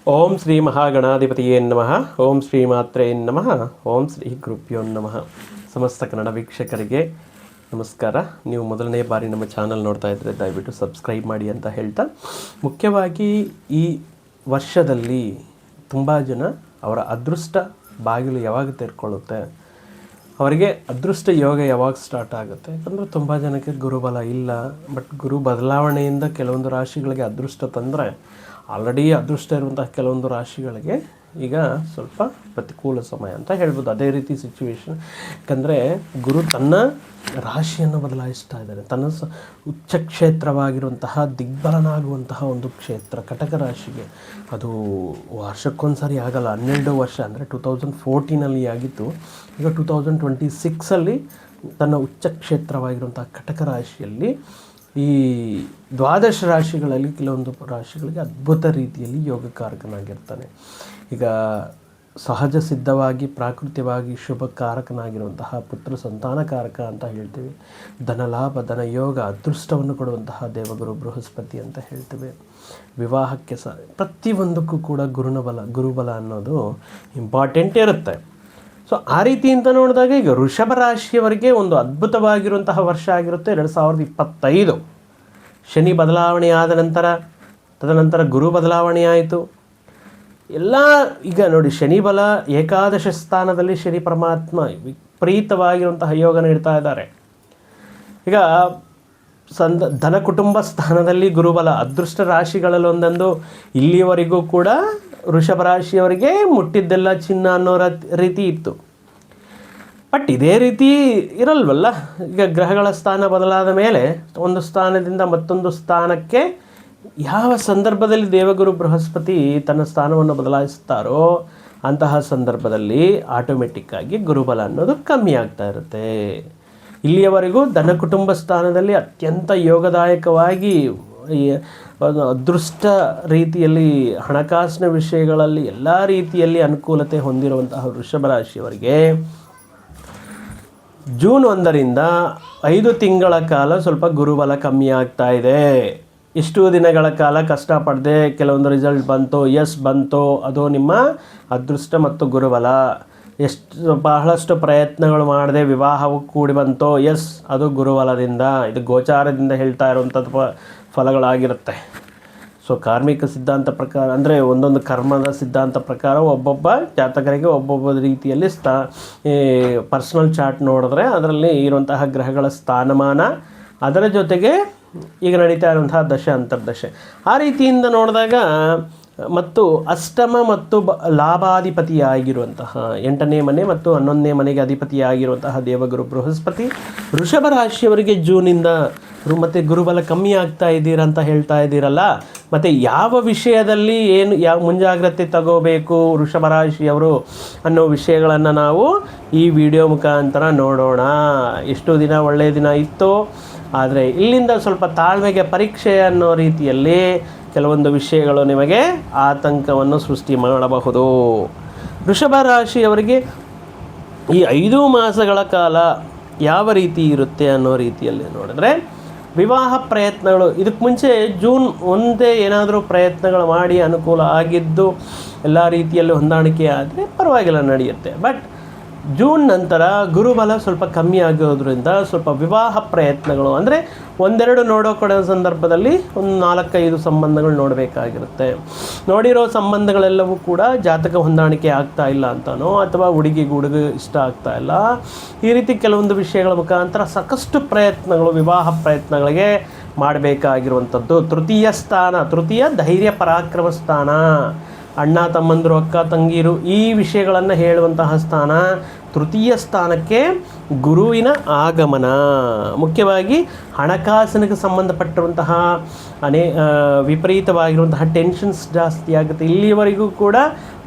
ಓಂ ಶ್ರೀ ಮಹಾಗಣಾಧಿಪತಿಯೇ ನಮಃ. ಓಂ ಶ್ರೀ ಮಾತ್ರೇ ನಮಃ. ಓಂ ಶ್ರೀ ಗುರುಭ್ಯೋ ನಮಃ. ಸಮಸ್ತ ಕನ್ನಡ ವೀಕ್ಷಕರಿಗೆ ನಮಸ್ಕಾರ. ನೀವು ಮೊದಲನೇ ಬಾರಿ ನಮ್ಮ ಚಾನಲ್ ನೋಡ್ತಾ ಇದ್ದರೆ ದಯವಿಟ್ಟು ಸಬ್ಸ್ಕ್ರೈಬ್ ಮಾಡಿ ಅಂತ ಹೇಳ್ತಾ, ಮುಖ್ಯವಾಗಿ ಈ ವರ್ಷದಲ್ಲಿ ತುಂಬ ಜನ ಅವರ ಅದೃಷ್ಟ ಬಾಗಿಲು ಯಾವಾಗ ತೆರ್ಕೊಳ್ಳುತ್ತೆ, ಅವರಿಗೆ ಅದೃಷ್ಟ ಯೋಗ ಯಾವಾಗ ಸ್ಟಾರ್ಟ್ ಆಗುತ್ತೆ. ಯಾಕಂದರೆ ತುಂಬ ಜನಕ್ಕೆ ಗುರುಬಲ ಇಲ್ಲ, ಬಟ್ ಗುರು ಬದಲಾವಣೆಯಿಂದ ಕೆಲವೊಂದು ರಾಶಿಗಳಿಗೆ ಅದೃಷ್ಟ ತಂದರೆ ಆಲ್ರೆಡಿ ಅದೃಷ್ಟ ಇರುವಂತಹ ಕೆಲವೊಂದು ರಾಶಿಗಳಿಗೆ ಈಗ ಸ್ವಲ್ಪ ಪ್ರತಿಕೂಲ ಸಮಯ ಅಂತ ಹೇಳ್ಬೋದು. ಅದೇ ರೀತಿ ಸಿಚುವೇಶನ್, ಯಾಕಂದರೆ ಗುರು ತನ್ನ ರಾಶಿಯನ್ನು ಬದಲಾಯಿಸ್ತಾ ಇದ್ದಾನೆ. ತನ್ನ ಉಚ್ಚ ಕ್ಷೇತ್ರವಾಗಿರುವಂತಹ ದಿಗ್ಬಲನಾಗುವಂತಹ ಒಂದು ಕ್ಷೇತ್ರ ಕಟಕ ರಾಶಿಗೆ. ಅದು ವರ್ಷಕ್ಕೊಂದ್ಸರಿ ಆಗಲ್ಲ, 12 ವರ್ಷ ಅಂದರೆ 2014 ಆಗಿತ್ತು. ಈಗ 2026 ತನ್ನ ಉಚ್ಚ ಕ್ಷೇತ್ರವಾಗಿರುವಂತಹ ಕಟಕ ರಾಶಿಯಲ್ಲಿ ಈ ದ್ವಾದಶ ರಾಶಿಗಳಲ್ಲಿ ಕೆಲವೊಂದು ರಾಶಿಗಳಿಗೆ ಅದ್ಭುತ ರೀತಿಯಲ್ಲಿ ಯೋಗಕಾರಕನಾಗಿರ್ತಾನೆ. ಈಗ ಸಹಜ ಸಿದ್ಧವಾಗಿ ಪ್ರಾಕೃತಿಕವಾಗಿ ಶುಭಕಾರಕನಾಗಿರುವಂತಹ ಪುತ್ರ ಸಂತಾನಕಾರಕ ಅಂತ ಹೇಳ್ತೀವಿ. ಧನಲಾಭ ಧನಯೋಗ ಅದೃಷ್ಟವನ್ನು ಕೊಡುವಂತಹ ದೇವಗುರು ಬೃಹಸ್ಪತಿ ಅಂತ ಹೇಳ್ತೀವಿ. ವಿವಾಹಕ್ಕೆ ಪ್ರತಿಯೊಂದಕ್ಕೂ ಕೂಡ ಗುರುಬಲ ಅನ್ನೋದು ಇಂಪಾರ್ಟೆಂಟ್ ಇರುತ್ತೆ. ಸೊ ಆ ರೀತಿ ಅಂತ ನೋಡಿದಾಗ ಈಗ ವೃಷಭ ರಾಶಿಯವರಿಗೆ ಒಂದು ಅದ್ಭುತವಾಗಿರುವಂತಹ ವರ್ಷ ಆಗಿರುತ್ತೆ 2025. ಶನಿ ಬದಲಾವಣೆ ಆದ ನಂತರ, ತದನಂತರ ಗುರು ಬದಲಾವಣೆ ಆಯಿತು. ಎಲ್ಲ ಈಗ ನೋಡಿ, ಶನಿ ಬಲ ಏಕಾದಶ ಸ್ಥಾನದಲ್ಲಿ ಶನಿ ಪರಮಾತ್ಮ ವಿಪರೀತವಾಗಿರುವಂತಹ ಯೋಗ ನೀಡ್ತಾ ಇದ್ದಾರೆ. ಈಗ ಧನ ಕುಟುಂಬ ಸ್ಥಾನದಲ್ಲಿ ಗುರುಬಲ, ಅದೃಷ್ಟ ರಾಶಿಗಳಲ್ಲಿ ಒಂದೊಂದು ಇಲ್ಲಿಯವರೆಗೂ ಕೂಡ ವೃಷಭ ರಾಶಿಯವರಿಗೆ ಮುಟ್ಟಿದ್ದೆಲ್ಲ ಚಿನ್ನ ಅನ್ನೋ ರೀತಿ ಇತ್ತು. ಬಟ್ ಇದೇ ರೀತಿ ಇರಲ್ವಲ್ಲ. ಈಗ ಗ್ರಹಗಳ ಸ್ಥಾನ ಬದಲಾದ ಮೇಲೆ ಒಂದು ಸ್ಥಾನದಿಂದ ಮತ್ತೊಂದು ಸ್ಥಾನಕ್ಕೆ ಯಾವ ಸಂದರ್ಭದಲ್ಲಿ ದೇವಗುರು ಬೃಹಸ್ಪತಿ ತನ್ನ ಸ್ಥಾನವನ್ನು ಬದಲಾಯಿಸ್ತಾರೋ ಅಂತಹ ಸಂದರ್ಭದಲ್ಲಿ ಆಟೋಮೆಟಿಕ್ಕಾಗಿ ಗುರುಬಲ ಅನ್ನೋದು ಕಮ್ಮಿ ಆಗ್ತಾ ಇರುತ್ತೆ. ಇಲ್ಲಿಯವರೆಗೂ ಧನ ಕುಟುಂಬ ಸ್ಥಾನದಲ್ಲಿ ಅತ್ಯಂತ ಯೋಗದಾಯಕವಾಗಿ ಅದೃಷ್ಟ ರೀತಿಯಲ್ಲಿ ಹಣಕಾಸಿನ ವಿಷಯಗಳಲ್ಲಿ ಎಲ್ಲ ರೀತಿಯಲ್ಲಿ ಅನುಕೂಲತೆ ಹೊಂದಿರುವಂತಹ ವೃಷಭ ರಾಶಿಯವರಿಗೆ ಜೂನ್ 1ರಿಂದ 5 ತಿಂಗಳ ಕಾಲ ಸ್ವಲ್ಪ ಗುರುಬಲ ಕಮ್ಮಿ ಆಗ್ತಾ ಇದೆ. ಇಷ್ಟು ದಿನಗಳ ಕಾಲ ಕಷ್ಟಪಡದೆ ಕೆಲವೊಂದು ರಿಸಲ್ಟ್ ಬಂತು, ಅದು ನಿಮ್ಮ ಅದೃಷ್ಟ ಮತ್ತು ಗುರುಬಲ. ಬಹಳಷ್ಟು ಪ್ರಯತ್ನಗಳು ಮಾಡದೆ ವಿವಾಹವು ಕೂಡಿ ಬಂತು, ಅದು ಗುರುಬಲದಿಂದ, ಇದು ಗೋಚಾರದಿಂದ ಹೇಳ್ತಾ ಇರುವಂಥದ್ದು ಫಲಗಳಾಗಿರುತ್ತೆ. ಸೊ ಕಾರ್ಮಿಕ ಸಿದ್ಧಾಂತ ಪ್ರಕಾರ, ಅಂದರೆ ಒಂದೊಂದು ಕರ್ಮದ ಸಿದ್ಧಾಂತ ಪ್ರಕಾರ ಒಬ್ಬೊಬ್ಬ ಜಾತಕರಿಗೆ ಒಬ್ಬೊಬ್ಬ ರೀತಿಯಲ್ಲಿ ಪರ್ಸನಲ್ ಚಾರ್ಟ್ ನೋಡಿದ್ರೆ ಅದರಲ್ಲಿ ಇರುವಂತಹ ಗ್ರಹಗಳ ಸ್ಥಾನಮಾನ, ಅದರ ಜೊತೆಗೆ ಈಗ ನಡೀತಾ ಇರುವಂತಹ ದಶೆ ಅಂತರ್ದಶೆ, ಆ ರೀತಿಯಿಂದ ನೋಡಿದಾಗ ಮತ್ತು ಅಷ್ಟಮ ಮತ್ತು ಲಾಭಾಧಿಪತಿಯಾಗಿರುವಂತಹ 8ನೇ ಮನೆ ಮತ್ತು 11ನೇ ಮನೆಗೆ ಅಧಿಪತಿಯಾಗಿರುವಂತಹ ದೇವಗುರು ಬೃಹಸ್ಪತಿ ವೃಷಭ ರಾಶಿಯವರಿಗೆ ಜೂನಿಂದ ಮತ್ತು ಗುರುಬಲ ಕಮ್ಮಿ ಆಗ್ತಾ ಇದ್ದೀರಾ ಅಂತ ಹೇಳ್ತಾ ಇದ್ದೀರಲ್ಲ, ಮತ್ತು ಯಾವ ವಿಷಯದಲ್ಲಿ ಯಾವ ಮುಂಜಾಗ್ರತೆ ತಗೋಬೇಕು ವೃಷಭ ರಾಶಿಯವರು ಅನ್ನೋ ವಿಷಯಗಳನ್ನು ನಾವು ಈ ವಿಡಿಯೋ ಮುಖಾಂತರ ನೋಡೋಣ. ಎಷ್ಟು ದಿನ ಒಳ್ಳೆಯ ದಿನ ಇತ್ತು, ಆದರೆ ಇಲ್ಲಿಂದ ಸ್ವಲ್ಪ ತಾಳ್ಮೆಗೆ ಪರೀಕ್ಷೆ ಅನ್ನೋ ರೀತಿಯಲ್ಲಿ ಕೆಲವೊಂದು ವಿಷಯಗಳು ನಿಮಗೆ ಆತಂಕವನ್ನು ಸೃಷ್ಟಿ ಮಾಡಬಹುದು. ವೃಷಭ ರಾಶಿಯವರಿಗೆ ಈ 5 ಮಾಸಗಳ ಕಾಲ ಯಾವ ರೀತಿ ಇರುತ್ತೆ ಅನ್ನೋ ರೀತಿಯಲ್ಲಿ ನೋಡಿದ್ರೆ, ವಿವಾಹ ಪ್ರಯತ್ನಗಳು ಇದಕ್ಕೆ ಮುಂಚೆ ಜೂನ್ 1 ಏನಾದರೂ ಪ್ರಯತ್ನಗಳು ಮಾಡಿ ಅನುಕೂಲ ಆಗಿದ್ದು ಎಲ್ಲ ರೀತಿಯಲ್ಲಿ ಹೊಂದಾಣಿಕೆ ಆದರೆ ಪರವಾಗಿಲ್ಲ, ನಡೆಯುತ್ತೆ. ಬಟ್ ಜೂನ್ ನಂತರ ಗುರುಬಲ ಸ್ವಲ್ಪ ಕಮ್ಮಿ ಆಗೋದ್ರಿಂದ ಸ್ವಲ್ಪ ವಿವಾಹ ಪ್ರಯತ್ನಗಳು, ಅಂದರೆ ಒಂದೆರಡು ಕೊಡೋ ಸಂದರ್ಭದಲ್ಲಿ ಒಂದು 4-5 ಸಂಬಂಧಗಳು ನೋಡಬೇಕಾಗಿರುತ್ತೆ. ನೋಡಿರೋ ಸಂಬಂಧಗಳೆಲ್ಲವೂ ಕೂಡ ಜಾತಕ ಹೊಂದಾಣಿಕೆ ಆಗ್ತಾ ಇಲ್ಲ ಅಂತನೋ, ಅಥವಾ ಹುಡುಗ ಇಷ್ಟ ಆಗ್ತಾ ಇಲ್ಲ, ಈ ರೀತಿ ಕೆಲವೊಂದು ವಿಷಯಗಳ ಮುಖಾಂತರ ಸಾಕಷ್ಟು ಪ್ರಯತ್ನಗಳು, ವಿವಾಹ ಪ್ರಯತ್ನಗಳಿಗೆ ಮಾಡಬೇಕಾಗಿರುವಂಥದ್ದು. ತೃತೀಯ ಧೈರ್ಯ ಪರಾಕ್ರಮ ಸ್ಥಾನ, ಅಣ್ಣ ತಮ್ಮಂದರು ಅಕ್ಕ ತಂಗಿರು ಈ ವಿಷಯಗಳನ್ನು ಹೇಳುವಂತಹ ಸ್ಥಾನ. ತೃತೀಯ ಸ್ಥಾನಕ್ಕೆ ಗುರುವಿನ ಆಗಮನ, ಮುಖ್ಯವಾಗಿ ಹಣಕಾಸಿನಿಗೆ ಸಂಬಂಧಪಟ್ಟಿರುವಂತಹ ವಿಪರೀತವಾಗಿರುವಂತಹ ಟೆನ್ಷನ್ಸ್ ಜಾಸ್ತಿ ಆಗುತ್ತೆ. ಇಲ್ಲಿಯವರೆಗೂ ಕೂಡ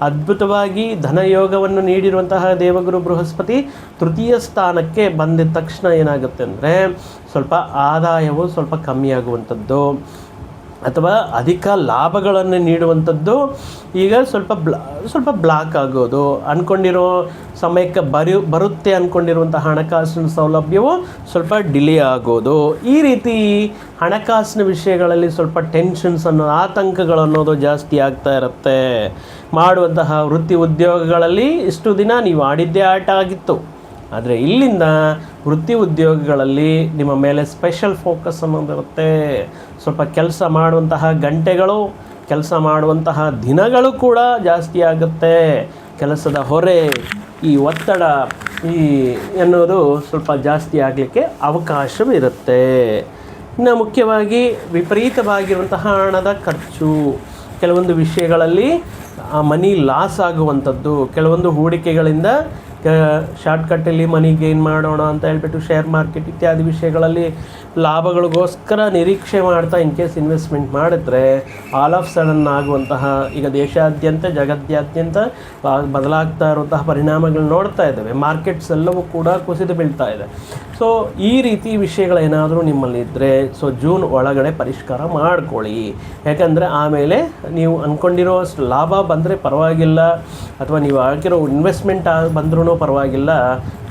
ಅದ್ಭುತವಾಗಿ ಧನಯೋಗವನ್ನು ನೀಡಿರುವಂತಹ ದೇವಗುರು ಬೃಹಸ್ಪತಿ ತೃತೀಯ ಸ್ಥಾನಕ್ಕೆ ಬಂದಿದ ತಕ್ಷಣ ಏನಾಗುತ್ತೆ ಅಂದರೆ ಸ್ವಲ್ಪ ಆದಾಯವು ಸ್ವಲ್ಪ ಕಮ್ಮಿಯಾಗುವಂಥದ್ದು. ಅಥವಾ ಅಧಿಕ ಲಾಭಗಳನ್ನು ನೀಡುವಂಥದ್ದು ಈಗ ಸ್ವಲ್ಪ ಬ್ಲಾಕ್ ಆಗೋದು, ಅಂದ್ಕೊಂಡಿರೋ ಸಮಯಕ್ಕೆ ಬರುತ್ತೆ ಅಂದ್ಕೊಂಡಿರುವಂಥ ಹಣಕಾಸಿನ ಸೌಲಭ್ಯವು ಸ್ವಲ್ಪ ಡಿಲೇ ಆಗೋದು, ಈ ರೀತಿ ಹಣಕಾಸಿನ ವಿಷಯಗಳಲ್ಲಿ ಸ್ವಲ್ಪ ಟೆನ್ಷನ್ಸ್ ಆತಂಕಗಳು ಅನ್ನೋದು ಜಾಸ್ತಿ ಆಗ್ತಾ ಇರುತ್ತೆ. ಮಾಡುವಂತಹ ವೃತ್ತಿ ಉದ್ಯೋಗಗಳಲ್ಲಿ ಇಷ್ಟು ದಿನ ನೀವು ಆಡಿದ್ದೇ ಆಟ ಆಗಿತ್ತು, ಆದರೆ ಇಲ್ಲಿಂದ ವೃತ್ತಿ ಉದ್ಯೋಗಗಳಲ್ಲಿ ನಿಮ್ಮ ಮೇಲೆ ಸ್ಪೆಷಲ್ ಫೋಕಸ್ ಅನ್ನೋದಿರುತ್ತೆ. ಸ್ವಲ್ಪ ಕೆಲಸ ಮಾಡುವಂತಹ ಗಂಟೆಗಳು, ಕೆಲಸ ಮಾಡುವಂತಹ ದಿನಗಳು ಕೂಡ ಜಾಸ್ತಿ ಆಗುತ್ತೆ. ಕೆಲಸದ ಹೊರೆ, ಈ ಒತ್ತಡ ಎನ್ನುವುದು ಸ್ವಲ್ಪ ಜಾಸ್ತಿ ಆಗಲಿಕ್ಕೆ ಅವಕಾಶವಿರುತ್ತೆ. ಇನ್ನು ಮುಖ್ಯವಾಗಿ ವಿಪರೀತವಾಗಿರುವಂತಹ ಹಣದ ಖರ್ಚು, ಕೆಲವೊಂದು ವಿಷಯಗಳಲ್ಲಿ ಮನಿ ಲಾಸ್ ಆಗುವಂಥದ್ದು, ಕೆಲವೊಂದು ಹೂಡಿಕೆಗಳಿಂದ ಶಾರ್ಟ್ಕಟ್ಟಲ್ಲಿ ಮನಿ ಗೇನ್ ಮಾಡೋಣ ಅಂತ ಹೇಳ್ಬಿಟ್ಟು ಶೇರ್ ಮಾರ್ಕೆಟ್ ಇತ್ಯಾದಿ ವಿಷಯಗಳಲ್ಲಿ ಲಾಭಗಳಿಗೋಸ್ಕರ ನಿರೀಕ್ಷೆ ಮಾಡ್ತಾ ಇನ್ ಕೇಸ್ ಇನ್ವೆಸ್ಟ್ಮೆಂಟ್ ಮಾಡಿದ್ರೆ ಆಲ್ ಆಫ್ ಸಡನ್ ಆಗುವಂತಹ, ಈಗ ದೇಶಾದ್ಯಂತ ಜಗತ್ತಾದ್ಯಂತ ಬದಲಾಗ್ತಾ ಇರುವಂತಹ ಪರಿಣಾಮಗಳು ನೋಡ್ತಾ ಇದ್ದೇವೆ. ಮಾರ್ಕೆಟ್ಸ್ ಎಲ್ಲವೂ ಕೂಡ ಕುಸಿದು ಬೀಳ್ತಾ ಇದೆ. ಸೊ ಈ ರೀತಿ ವಿಷಯಗಳೇನಾದರೂ ನಿಮ್ಮಲ್ಲಿ ಇದ್ದರೆ ಜೂನ್ ಒಳಗಡೆ ಪರಿಷ್ಕಾರ ಮಾಡ್ಕೊಳ್ಳಿ. ಯಾಕಂದರೆ ಆಮೇಲೆ ನೀವು ಅಂದ್ಕೊಂಡಿರೋಷ್ಟು ಲಾಭ ಬಂದರೆ ಪರವಾಗಿಲ್ಲ, ಅಥವಾ ನೀವು ಹಾಕಿರೋ ಇನ್ವೆಸ್ಟ್ಮೆಂಟ್ ಬಂದ್ರೂ ಪರವಾಗಿಲ್ಲ,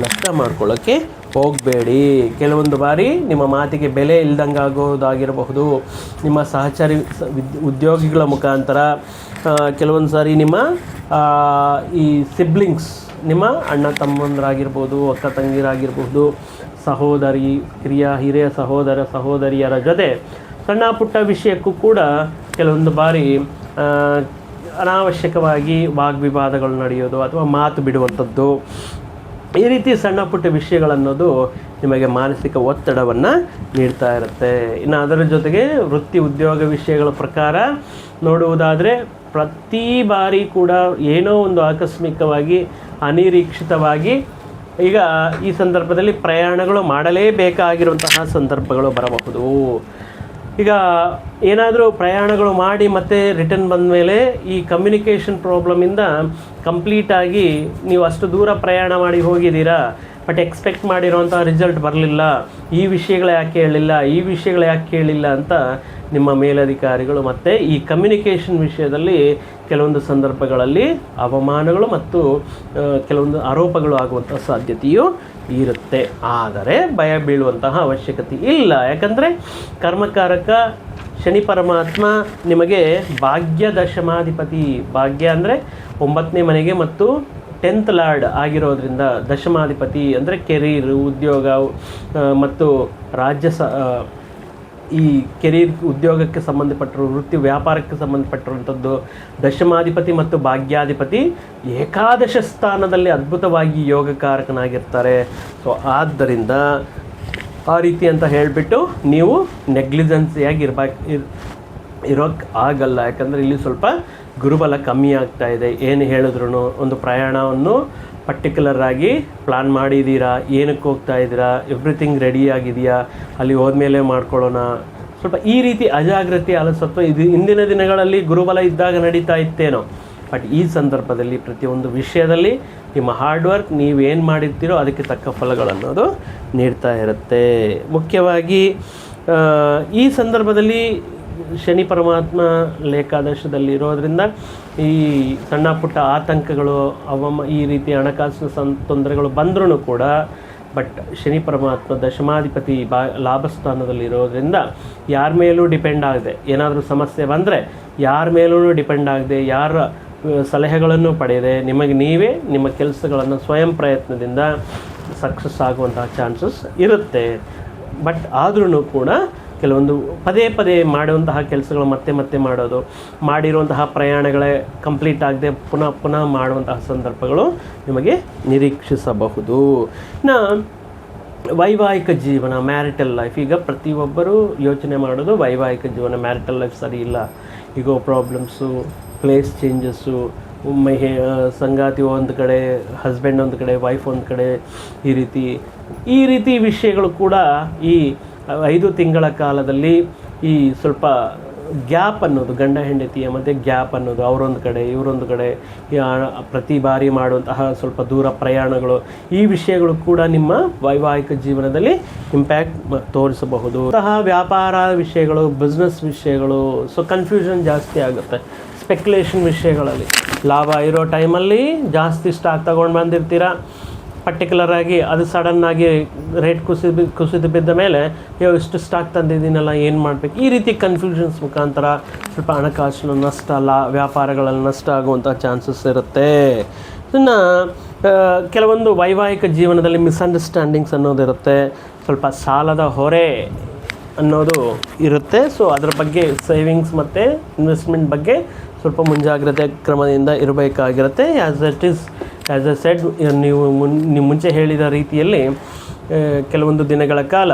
ನಷ್ಟ ಮಾಡ್ಕೊಳ್ಳೋಕ್ಕೆ ಹೋಗಬೇಡಿ. ಕೆಲವೊಂದು ಬಾರಿ ನಿಮ್ಮ ಮಾತಿಗೆ ಬೆಲೆ ಇಲ್ದಂಗೆ ಆಗೋದಾಗಿರಬಹುದು, ನಿಮ್ಮ ಸಹಚಾರಿ ಉದ್ಯೋಗಿಗಳ ಮುಖಾಂತರ, ಕೆಲವೊಂದು ಸಾರಿ ನಿಮ್ಮ ಈ ಸಿಬ್ಲಿಂಗ್ಸ್, ನಿಮ್ಮ ಅಣ್ಣ ತಮ್ಮಂದರಾಗಿರ್ಬೋದು, ಅಕ್ಕ ತಂಗಿರಾಗಿರ್ಬೋದು, ಸಹೋದರಿ ಹಿರಿಯ ಸಹೋದರಿಯರ ಜೊತೆ ಸಣ್ಣ ಪುಟ್ಟ ವಿಷಯಕ್ಕೂ ಕೂಡ ಕೆಲವೊಂದು ಬಾರಿ ಅನಾವಶ್ಯಕವಾಗಿ ವಾಗ್ವಿವಾದಗಳು ನಡೆಯೋದು ಅಥವಾ ಮಾತು ಬಿಡುವಂಥದ್ದು, ಈ ರೀತಿ ಸಣ್ಣ ಪುಟ್ಟ ವಿಷಯಗಳನ್ನೋದು ನಿಮಗೆ ಮಾನಸಿಕ ಒತ್ತಡವನ್ನು ನೀಡ್ತಾ ಇರುತ್ತೆ. ಇನ್ನು ಅದರ ಜೊತೆಗೆ ವೃತ್ತಿ ಉದ್ಯೋಗ ವಿಷಯಗಳ ಪ್ರಕಾರ ನೋಡುವುದಾದರೆ ಪ್ರತಿ ಬಾರಿ ಕೂಡ ಏನೋ ಒಂದು ಆಕಸ್ಮಿಕವಾಗಿ ಅನಿರೀಕ್ಷಿತವಾಗಿ ಈಗ ಈ ಸಂದರ್ಭದಲ್ಲಿ ಪ್ರಯಾಣಗಳು ಮಾಡಲೇಬೇಕಾಗಿರುವಂತಹ ಸಂದರ್ಭಗಳು ಬರಬಹುದು. ಈಗ ಏನಾದರೂ ಪ್ರಯಾಣಗಳು ಮಾಡಿ ಮತ್ತೆ ರಿಟರ್ನ್ ಬಂದ ಮೇಲೆ ಈ ಕಮ್ಯುನಿಕೇಷನ್ ಪ್ರಾಬ್ಲಮಿಂದ ಕಂಪ್ಲೀಟಾಗಿ ನೀವು ಅಷ್ಟು ದೂರ ಪ್ರಯಾಣ ಮಾಡಿ ಹೋಗಿದ್ದೀರಾ, ಬಟ್ ಎಕ್ಸ್ಪೆಕ್ಟ್ ಮಾಡಿರೋಂಥ ರಿಸಲ್ಟ್ ಬರಲಿಲ್ಲ, ಈ ವಿಷಯಗಳು ಯಾಕೆ ಕೇಳಿಲ್ಲ ಅಂತ ನಿಮ್ಮ ಮೇಲಧಿಕಾರಿಗಳು ಮತ್ತು ಈ ಕಮ್ಯುನಿಕೇಷನ್ ವಿಷಯದಲ್ಲಿ ಕೆಲವೊಂದು ಸಂದರ್ಭಗಳಲ್ಲಿ ಅವಮಾನಗಳು ಮತ್ತು ಕೆಲವೊಂದು ಆರೋಪಗಳು ಆಗುವಂಥ ಸಾಧ್ಯತೆಯೂ ಇರುತ್ತೆ. ಆದರೆ ಭಯ ಬೀಳುವಂತಹ ಅವಶ್ಯಕತೆ ಇಲ್ಲ. ಯಾಕಂದರೆ ಕರ್ಮಕಾರಕ ಶನಿ ಪರಮಾತ್ಮ ನಿಮಗೆ ಭಾಗ್ಯ ದಶಮಾಧಿಪತಿ, ಭಾಗ್ಯ ಅಂದರೆ 9ನೇ ಮನೆಗೆ ಮತ್ತು 10th ಲಾರ್ಡ್ ಆಗಿರೋದ್ರಿಂದ ದಶಮಾಧಿಪತಿ ಅಂದರೆ ಕೆರೀರ್, ಉದ್ಯೋಗ ಮತ್ತು ಈ ಕೆರೀರ್ ಉದ್ಯೋಗಕ್ಕೆ ಸಂಬಂಧಪಟ್ಟರು, ವೃತ್ತಿ ವ್ಯಾಪಾರಕ್ಕೆ ಸಂಬಂಧಪಟ್ಟಿರುವಂಥದ್ದು ದಶಮಾಧಿಪತಿ ಮತ್ತು ಭಾಗ್ಯಾಧಿಪತಿ ಏಕಾದಶ ಸ್ಥಾನದಲ್ಲಿ ಅದ್ಭುತವಾಗಿ ಯೋಗಕಾರಕನಾಗಿರ್ತಾರೆ. ಸೊ ಆದ್ದರಿಂದ ಆ ರೀತಿ ಅಂತ ಹೇಳಿಬಿಟ್ಟು ನೀವು ನೆಗ್ಲಿಜೆನ್ಸಿಯಾಗಿ ಇರೋಕ್ಕೆ ಆಗಲ್ಲ. ಯಾಕಂದರೆ ಇಲ್ಲಿ ಸ್ವಲ್ಪ ಗುರುಬಲ ಕಮ್ಮಿ ಆಗ್ತಾ ಇದೆ. ಏನು ಹೇಳಿದ್ರು ಒಂದು ಪ್ರಯಾಣವನ್ನು ಪರ್ಟಿಕ್ಯುಲರ್ ಆಗಿ ಪ್ಲ್ಯಾನ್ ಮಾಡಿದ್ದೀರಾ, ಏನಕ್ಕೆ ಹೋಗ್ತಾ ಇದ್ದೀರಾ, ಎವ್ರಿಥಿಂಗ್ ರೆಡಿ ಆಗಿದೆಯಾ, ಅಲ್ಲಿ ಹೋದ್ಮೇಲೆ ಮಾಡ್ಕೊಳ್ಳೋಣ, ಸ್ವಲ್ಪ ಈ ರೀತಿ ಅಜಾಗೃತಿ ಅಲಸತ್ವ ಇದು ಇಂದಿನ ದಿನಗಳಲ್ಲಿ ಗುರುಬಲ ಇದ್ದಾಗ ನಡೀತಾ ಇತ್ತೇನೋ. ಬಟ್ ಈ ಸಂದರ್ಭದಲ್ಲಿ ಪ್ರತಿಯೊಂದು ವಿಷಯದಲ್ಲಿ ನಿಮ್ಮ ಹಾರ್ಡ್ ವರ್ಕ್ ನೀವೇನು ಮಾಡಿರ್ತೀರೋ ಅದಕ್ಕೆ ತಕ್ಕ ಫಲಗಳನ್ನೋದು ನೀಡ್ತಾ ಇರುತ್ತೆ. ಮುಖ್ಯವಾಗಿ ಈ ಸಂದರ್ಭದಲ್ಲಿ ಶನಿ ಪರಮಾತ್ಮ ಏಕಾದಶದಲ್ಲಿರೋದ್ರಿಂದ ಈ ಸಣ್ಣ ಪುಟ್ಟ ಆತಂಕಗಳು ಈ ರೀತಿ ಹಣಕಾಸಿನ ತೊಂದರೆಗಳು ಬಂದ್ರೂ ಕೂಡ, ಬಟ್ ಶನಿ ಪರಮಾತ್ಮ ದಶಮಾಧಿಪತಿ ಲಾಭಸ್ಥಾನದಲ್ಲಿರೋದ್ರಿಂದ ಯಾರ ಮೇಲೂ ಡಿಪೆಂಡ್ ಆಗದೆ, ಏನಾದರೂ ಸಮಸ್ಯೆ ಬಂದರೆ ಯಾರ ಮೇಲೂ ಡಿಪೆಂಡ್ ಆಗದೆ, ಯಾರ ಸಲಹೆಗಳನ್ನು ಪಡೆಯದೆ ನಿಮಗೆ ನೀವೇ ನಿಮ್ಮ ಕೆಲಸಗಳನ್ನು ಸ್ವಯಂ ಪ್ರಯತ್ನದಿಂದ ಸಕ್ಸಸ್ ಆಗುವಂತಹ ಚಾನ್ಸಸ್ ಇರುತ್ತೆ. ಬಟ್ ಆದ್ರೂ ಕೂಡ ಕೆಲವೊಂದು ಪದೇ ಪದೇ ಮಾಡುವಂತಹ ಕೆಲಸಗಳು ಮತ್ತೆ ಮಾಡೋದು, ಮಾಡಿರುವಂತಹ ಪ್ರಯಾಣಗಳೇ ಕಂಪ್ಲೀಟ್ ಆಗದೆ ಪುನಃ ಮಾಡುವಂತಹ ಸಂದರ್ಭಗಳು ನಿಮಗೆ ನಿರೀಕ್ಷಿಸಬಹುದು. ಇನ್ನು ವೈವಾಹಿಕ ಜೀವನ, ಮ್ಯಾರಿಟಲ್ ಲೈಫ್, ಈಗ ಪ್ರತಿಯೊಬ್ಬರೂ ಯೋಚನೆ ಮಾಡೋದು ವೈವಾಹಿಕ ಜೀವನ, ಮ್ಯಾರಿಟಲ್ ಲೈಫ್ ಸರಿ ಇಲ್ಲ, ಈಗೋ ಪ್ರಾಬ್ಲಮ್ಸು, ಪ್ಲೇಸ್ ಚೇಂಜಸ್ಸು, ಸಂಗಾತಿ ಒಂದು ಕಡೆ, ಹಸ್ಬೆಂಡ್ ಒಂದು ಕಡೆ, ವೈಫ್ ಒಂದು ಕಡೆ, ಈ ರೀತಿ ವಿಷಯಗಳು ಕೂಡ ಈ 5 ತಿಂಗಳ ಕಾಲದಲ್ಲಿ ಈ ಸ್ವಲ್ಪ ಗ್ಯಾಪ್ ಅನ್ನೋದು ಗಂಡ ಹೆಂಡತಿಯ ಮಧ್ಯೆ ಗ್ಯಾಪ್ ಅನ್ನೋದು, ಅವರೊಂದು ಕಡೆ ಇವರೊಂದು ಕಡೆ ಪ್ರತಿ ಬಾರಿ ಮಾಡುವಂತಹ ಸ್ವಲ್ಪ ದೂರ ಪ್ರಯಾಣಗಳು, ಈ ವಿಷಯಗಳು ಕೂಡ ನಿಮ್ಮ ವೈವಾಹಿಕ ಜೀವನದಲ್ಲಿ ಇಂಪ್ಯಾಕ್ಟ್ ತೋರಿಸಬಹುದು. ಅಂತಹ ವ್ಯಾಪಾರ ವಿಷಯಗಳು, ಬಿಸ್ನೆಸ್ ವಿಷಯಗಳು, ಸೊ ಕನ್ಫ್ಯೂಷನ್ ಜಾಸ್ತಿ ಆಗುತ್ತೆ. ಸ್ಪೆಕ್ಯುಲೇಷನ್ ವಿಷಯಗಳಲ್ಲಿ ಲಾಭ ಇರೋ ಟೈಮಲ್ಲಿ ಜಾಸ್ತಿ ಸ್ಟಾಕ್ ತೊಗೊಂಡು ಬಂದಿರ್ತೀರ, ಪರ್ಟಿಕ್ಯುಲರಾಗಿ ಅದು ಸಡನ್ನಾಗಿ ರೇಟ್ ಕುಸಿದು ಬಿದ್ದ ಮೇಲೆ ಇಷ್ಟು ಸ್ಟಾಕ್ ತಂದಿದ್ದೀನಲ್ಲ ಏನು ಮಾಡಬೇಕು, ಈ ರೀತಿ ಕನ್ಫ್ಯೂಷನ್ಸ್ ಮುಖಾಂತರ ಸ್ವಲ್ಪ ಹಣಕಾಸಿನ ನಷ್ಟ, ವ್ಯಾಪಾರಗಳಲ್ಲಿ ನಷ್ಟ ಆಗುವಂಥ ಚಾನ್ಸಸ್ ಇರುತ್ತೆ. ಇನ್ನು ಕೆಲವೊಂದು ವೈವಾಹಿಕ ಜೀವನದಲ್ಲಿ ಮಿಸ್ಅಂಡರ್ಸ್ಟ್ಯಾಂಡಿಂಗ್ಸ್ ಅನ್ನೋದಿರುತ್ತೆ, ಸ್ವಲ್ಪ ಸಾಲದ ಹೊರೆ ಅನ್ನೋದು ಇರುತ್ತೆ. ಸೊ ಅದರ ಬಗ್ಗೆ ಸೇವಿಂಗ್ಸ್ ಮತ್ತು ಇನ್ವೆಸ್ಟ್ಮೆಂಟ್ ಬಗ್ಗೆ ಸ್ವಲ್ಪ ಮುಂಜಾಗ್ರತೆ ಕ್ರಮದಿಂದ ಇರಬೇಕಾಗಿರುತ್ತೆ. ಆ್ಯಸ್ ಎ ಸೆಡ್, ನೀವು ಮುಂಚೆ ಹೇಳಿದ ರೀತಿಯಲ್ಲಿ ಕೆಲವೊಂದು ದಿನಗಳ ಕಾಲ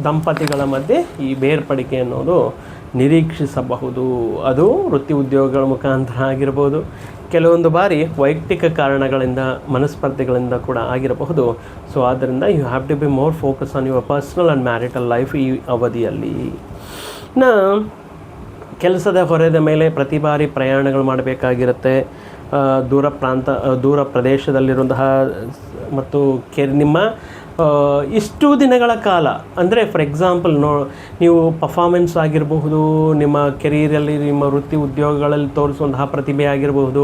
ದಂಪತಿಗಳ ಮಧ್ಯೆ ಈ ಬೇರ್ಪಡಿಕೆ ಅನ್ನೋದು ನಿರೀಕ್ಷಿಸಬಹುದು. ಅದು ವೃತ್ತಿ ಉದ್ಯೋಗಗಳ ಮುಖಾಂತರ ಆಗಿರ್ಬೋದು, ಕೆಲವೊಂದು ಬಾರಿ ವೈಯಕ್ತಿಕ ಕಾರಣಗಳಿಂದ, ಮನಸ್ಪರ್ಧೆಗಳಿಂದ ಕೂಡ ಆಗಿರಬಹುದು. ಸೊ ಆದ್ದರಿಂದ you have to be more focus on your personal and marital life ಈ ಅವಧಿಯಲ್ಲಿ. ಇನ್ನು ಕೆಲಸದ ಹೊರೆದ ಮೇಲೆ ಪ್ರತಿ ಬಾರಿ ಪ್ರಯಾಣಗಳು ಮಾಡಬೇಕಾಗಿರುತ್ತೆ. ದೂರ ಪ್ರದೇಶದಲ್ಲಿರುವಂತಹ ಮತ್ತು ನಿಮ್ಮ ಇಷ್ಟು ದಿನಗಳ ಕಾಲ, ಅಂದರೆ ಫಾರ್ ಎಕ್ಸಾಂಪಲ್ ನೀವು ಪರ್ಫಾರ್ಮೆನ್ಸ್ ಆಗಿರಬಹುದು, ನಿಮ್ಮ ಕೆರಿಯರಲ್ಲಿ, ನಿಮ್ಮ ವೃತ್ತಿ ಉದ್ಯೋಗಗಳಲ್ಲಿ ತೋರಿಸುವಂತಹ ಪ್ರತಿಭೆ ಆಗಿರಬಹುದು,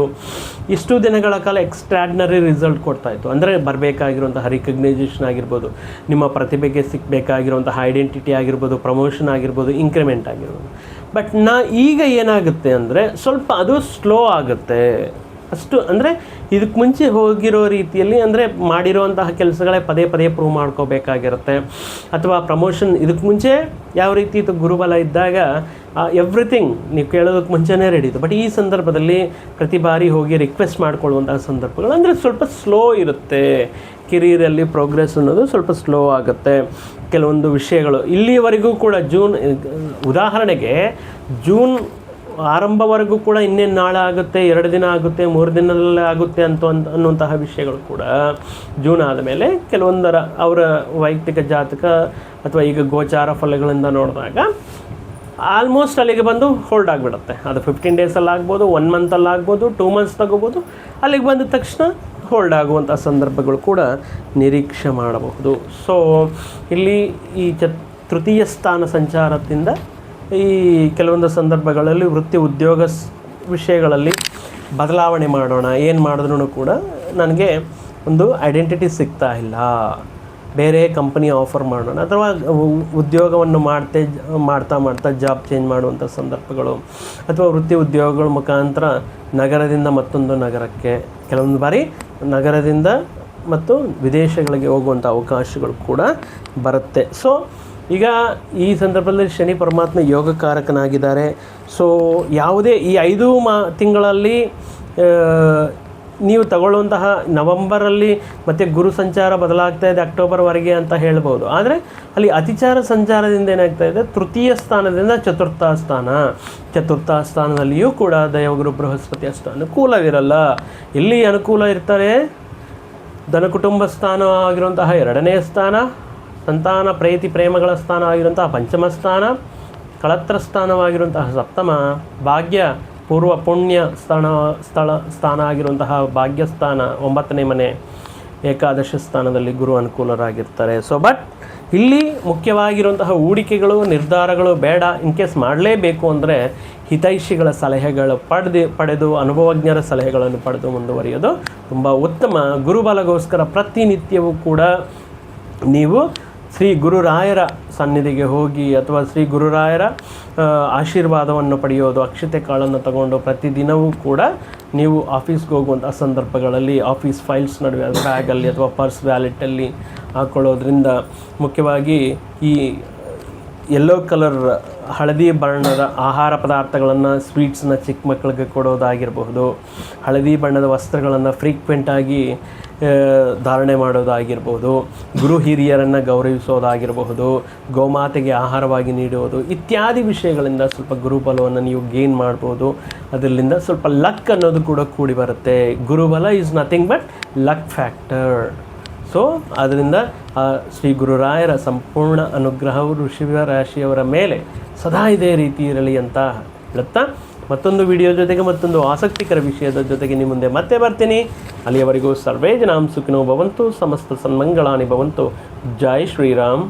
ಇಷ್ಟು ದಿನಗಳ ಕಾಲ ಎಕ್ಸ್ಟ್ರಾರ್ಡಿನರಿ ರಿಸಲ್ಟ್ ಕೊಡ್ತಾಯಿತ್ತು. ಅಂದರೆ ಬರಬೇಕಾಗಿರುವಂತಹ ರಿಕಗ್ನೈಸೇಷನ್ ಆಗಿರ್ಬೋದು, ನಿಮ್ಮ ಪ್ರತಿಭೆಗೆ ಸಿಕ್ಕಬೇಕಾಗಿರುವಂತಹ ಐಡೆಂಟಿಟಿ ಆಗಿರ್ಬೋದು, ಪ್ರಮೋಷನ್ ಆಗಿರ್ಬೋದು, ಇಂಕ್ರಿಮೆಂಟ್ ಆಗಿರ್ಬೋದು. ಬಟ್ ಈಗ ಏನಾಗುತ್ತೆ ಅಂದರೆ ಸ್ವಲ್ಪ ಅದು ಸ್ಲೋ ಆಗುತ್ತೆ. ಅಷ್ಟು ಅಂದರೆ ಇದಕ್ಕೆ ಮುಂಚೆ ಹೋಗಿರೋ ರೀತಿಯಲ್ಲಿ, ಅಂದರೆ ಮಾಡಿರೋಂತಹ ಕೆಲಸಗಳೇ ಪದೇ ಪದೇ ಪ್ರೂವ್ ಮಾಡ್ಕೋಬೇಕಾಗಿರುತ್ತೆ. ಅಥವಾ ಪ್ರಮೋಷನ್ ಇದಕ್ಕೆ ಮುಂಚೆ ಯಾವ ರೀತಿ ಇದು ಗುರುಬಲ ಇದ್ದಾಗ ಎವ್ರಿಥಿಂಗ್ ನೀವು ಕೇಳೋದಕ್ಕೆ ಮುಂಚೆನೇ ರೆಡಿ ಇತ್ತು. ಬಟ್ ಈ ಸಂದರ್ಭದಲ್ಲಿ ಪ್ರತಿ ಬಾರಿ ಹೋಗಿ ರಿಕ್ವೆಸ್ಟ್ ಮಾಡ್ಕೊಳ್ಳುವಂತಹ ಸಂದರ್ಭಗಳು ಅಂದರೆ ಸ್ವಲ್ಪ ಸ್ಲೋ ಇರುತ್ತೆ. ಕೆರಿಯರಲ್ಲಿ ಪ್ರೋಗ್ರೆಸ್ ಅನ್ನೋದು ಸ್ವಲ್ಪ ಸ್ಲೋ ಆಗುತ್ತೆ. ಕೆಲವೊಂದು ವಿಷಯಗಳು ಇಲ್ಲಿವರೆಗೂ ಕೂಡ ಉದಾಹರಣೆಗೆ ಜೂನ್ ಆರಂಭವರೆಗೂ ಕೂಡ ಇನ್ನೇನು ನಾಳೆ ಆಗುತ್ತೆ, 2 ದಿನ ಆಗುತ್ತೆ, 3 ದಿನದಲ್ಲೇ ಆಗುತ್ತೆ ಅನ್ನುವಂತಹ ವಿಷಯಗಳು ಕೂಡ ಜೂನ್ ಆದಮೇಲೆ ಅವರ ವೈಯಕ್ತಿಕ ಜಾತಕ ಅಥವಾ ಈಗ ಗೋಚಾರ ಫಲಗಳಿಂದ ನೋಡಿದಾಗ ಆಲ್ಮೋಸ್ಟ್ ಅಲ್ಲಿಗೆ ಬಂದು ಹೋಲ್ಡ್ ಆಗಿಬಿಡುತ್ತೆ. ಅದು 15 ಡೇಸಲ್ಲಿ ಆಗ್ಬೋದು, 1 ಮಂತಲ್ಲಿ ಆಗ್ಬೋದು, 2 ಮಂತ್ಸ್ ತಗೋಬೋದು. ಅಲ್ಲಿಗೆ ಬಂದ ತಕ್ಷಣ ಹೋಲ್ಡ್ ಆಗುವಂಥ ಸಂದರ್ಭಗಳು ಕೂಡ ನಿರೀಕ್ಷೆ ಮಾಡಬಹುದು. ಸೊ ಇಲ್ಲಿ ಈ ತೃತೀಯ ಸ್ಥಾನ ಸಂಚಾರದಿಂದ ಈ ಕೆಲವೊಂದು ಸಂದರ್ಭಗಳಲ್ಲಿ ವೃತ್ತಿ ಉದ್ಯೋಗ ವಿಷಯಗಳಲ್ಲಿ ಬದಲಾವಣೆ ಮಾಡೋಣ, ಏನು ಮಾಡಿದ್ರೂ ಕೂಡ ನನಗೆ ಒಂದು ಐಡೆಂಟಿಟಿ ಸಿಗ್ತಾ ಇಲ್ಲ, ಬೇರೆ ಕಂಪನಿ ಆಫರ್ ಮಾಡೋಣ, ಅಥವಾ ಉದ್ಯೋಗವನ್ನು ಮಾಡ್ತಾ ಜಾಬ್ ಚೇಂಜ್ ಮಾಡುವಂಥ ಸಂದರ್ಭಗಳು, ಅಥವಾ ವೃತ್ತಿ ಉದ್ಯೋಗಗಳ ಮುಖಾಂತರ ನಗರದಿಂದ ಮತ್ತೊಂದು ನಗರಕ್ಕೆ, ಕೆಲವೊಂದು ಬಾರಿ ನಗರದಿಂದ ಮತ್ತು ವಿದೇಶಗಳಿಗೆ ಹೋಗುವಂಥ ಅವಕಾಶಗಳು ಕೂಡ ಬರುತ್ತೆ. ಸೊ ಈಗ ಈ ಸಂದರ್ಭದಲ್ಲಿ ಶನಿ ಪರಮಾತ್ಮ ಯೋಗಕಾರಕನಾಗಿದ್ದಾರೆ. ಸೊ ಯಾವುದೇ ಈ 5 ತಿಂಗಳಲ್ಲಿ ನೀವು ತಗೊಳ್ಳುವಂತಹ ನವಂಬರಲ್ಲಿ ಮತ್ತು ಗುರು ಸಂಚಾರ ಬದಲಾಗ್ತಾ ಇದೆ ಅಕ್ಟೋಬರ್ವರೆಗೆ ಅಂತ ಹೇಳ್ಬೋದು. ಆದರೆ ಅಲ್ಲಿ ಅತಿಚಾರ ಸಂಚಾರದಿಂದ ಏನಾಗ್ತಾ ಇದೆ, ತೃತೀಯ ಸ್ಥಾನದಿಂದ ಚತುರ್ಥ ಸ್ಥಾನದಲ್ಲಿಯೂ ಕೂಡ ದೈವಗುರು ಬೃಹಸ್ಪತಿ ಅಷ್ಟು ಅನುಕೂಲವಿರಲ್ಲ. ಎಲ್ಲಿ ಅನುಕೂಲ ಇರ್ತಾರೆ, ಧನ ಕುಟುಂಬ ಸ್ಥಾನ ಆಗಿರುವಂತಹ 2ನೇ ಸ್ಥಾನ, ಸಂತಾನ ಪ್ರೀತಿ ಪ್ರೇಮಗಳ ಸ್ಥಾನ ಆಗಿರುವಂತಹ 5ಮ ಸ್ಥಾನ, ಕಳತ್ರ ಸ್ಥಾನವಾಗಿರುವಂತಹ 7ಮ, ಭಾಗ್ಯ ಪೂರ್ವ ಪುಣ್ಯ ಸ್ಥಾನ ಆಗಿರುವಂತಹ ಭಾಗ್ಯಸ್ಥಾನ 9ನೇ ಮನೆ, ಏಕಾದಶ ಸ್ಥಾನದಲ್ಲಿ ಗುರು ಅನುಕೂಲರಾಗಿರ್ತಾರೆ. ಸೊ ಬಟ್ ಇಲ್ಲಿ ಮುಖ್ಯವಾಗಿರುವಂತಹ ಹೂಡಿಕೆಗಳು, ನಿರ್ಧಾರಗಳು ಬೇಡ. ಇನ್ ಕೇಸ್ ಮಾಡಲೇಬೇಕು ಅಂದರೆ ಹಿತೈಷಿಗಳ ಸಲಹೆಗಳು ಪಡೆದು ಅನುಭವಜ್ಞರ ಸಲಹೆಗಳನ್ನು ಪಡೆದು ಮುಂದುವರಿಯೋದು ತುಂಬ ಉತ್ತಮ. ಗುರುಬಲಗೋಸ್ಕರ ಪ್ರತಿನಿತ್ಯವೂ ಕೂಡ ನೀವು ಶ್ರೀ ಗುರುರಾಯರ ಸನ್ನಿಧಿಗೆ ಹೋಗಿ ಅಥವಾ ಶ್ರೀ ಗುರುರಾಯರ ಆಶೀರ್ವಾದವನ್ನು ಪಡೆಯೋದು, ಅಕ್ಷತೆ ಕಾಳನ್ನು ತಗೊಂಡು ಪ್ರತಿದಿನವೂ ಕೂಡ ನೀವು ಆಫೀಸ್ಗೆ ಹೋಗುವಂಥ ಸಂದರ್ಭಗಳಲ್ಲಿ ಆಫೀಸ್ ಫೈಲ್ಸ್ ನಡುವೆ ಬ್ಯಾಗಲ್ಲಿ ಅಥವಾ ಪರ್ಸ್ ವ್ಯಾಲೆಟಲ್ಲಿ ಹಾಕ್ಕೊಳ್ಳೋದ್ರಿಂದ, ಮುಖ್ಯವಾಗಿ ಈ ಯೆಲ್ಲೋ ಕಲರ್ ಹಳದಿ ಬಣ್ಣದ ಆಹಾರ ಪದಾರ್ಥಗಳನ್ನು, ಸ್ವೀಟ್ಸನ್ನ ಚಿಕ್ಕ ಮಕ್ಕಳಿಗೆ ಕೊಡೋದಾಗಿರಬಹುದು, ಹಳದಿ ಬಣ್ಣದ ವಸ್ತ್ರಗಳನ್ನು ಫ್ರೀಕ್ವೆಂಟಾಗಿ ಧಾರಣೆ ಮಾಡೋದಾಗಿರ್ಬೋದು, ಗುರು ಹಿರಿಯರನ್ನು ಗೌರವಿಸೋದಾಗಿರಬಹುದು, ಗೋಮಾತೆಗೆ ಆಹಾರವಾಗಿ ನೀಡುವುದು ಇತ್ಯಾದಿ ವಿಷಯಗಳಿಂದ ಸ್ವಲ್ಪ ಗುರುಬಲವನ್ನು ನೀವು ಗೇನ್ ಮಾಡ್ಬೋದು. ಅದರಿಂದ ಸ್ವಲ್ಪ ಲಕ್ ಅನ್ನೋದು ಕೂಡ ಕೂಡಿ ಬರುತ್ತೆ. ಗುರುಬಲ is nothing but luck factor. So ಅದರಿಂದ ಆ ಶ್ರೀ ಗುರುರಾಯರ ಸಂಪೂರ್ಣ ಅನುಗ್ರಹವು ಋಷಿವ ರಾಶಿಯವರ ಮೇಲೆ ಸದಾ ಇದೇ ರೀತಿ ಇರಲಿ ಅಂತ ಹೇಳುತ್ತಾ ಮತ್ತೊಂದು ವಿಡಿಯೋ ಜೊತೆಗೆ ಮತ್ತೊಂದು ಆಸಕ್ತಿಕರ ವಿಷಯದ ಜೊತೆಗೆ ನಿಮ್ಮ ಮುಂದೆ ಮತ್ತೆ ಬರ್ತೀನಿ. ಅಲ್ಲಿಯವರೆಗೂ ಸರ್ವೇ ಜನಾಂ ಸುಖಿನೋ ಭವಂತು, ಸಮಸ್ತ ಸನ್ಮಂಗಳಾನಿ ಭವಂತು. ಜೈ ಶ್ರೀರಾಮ್.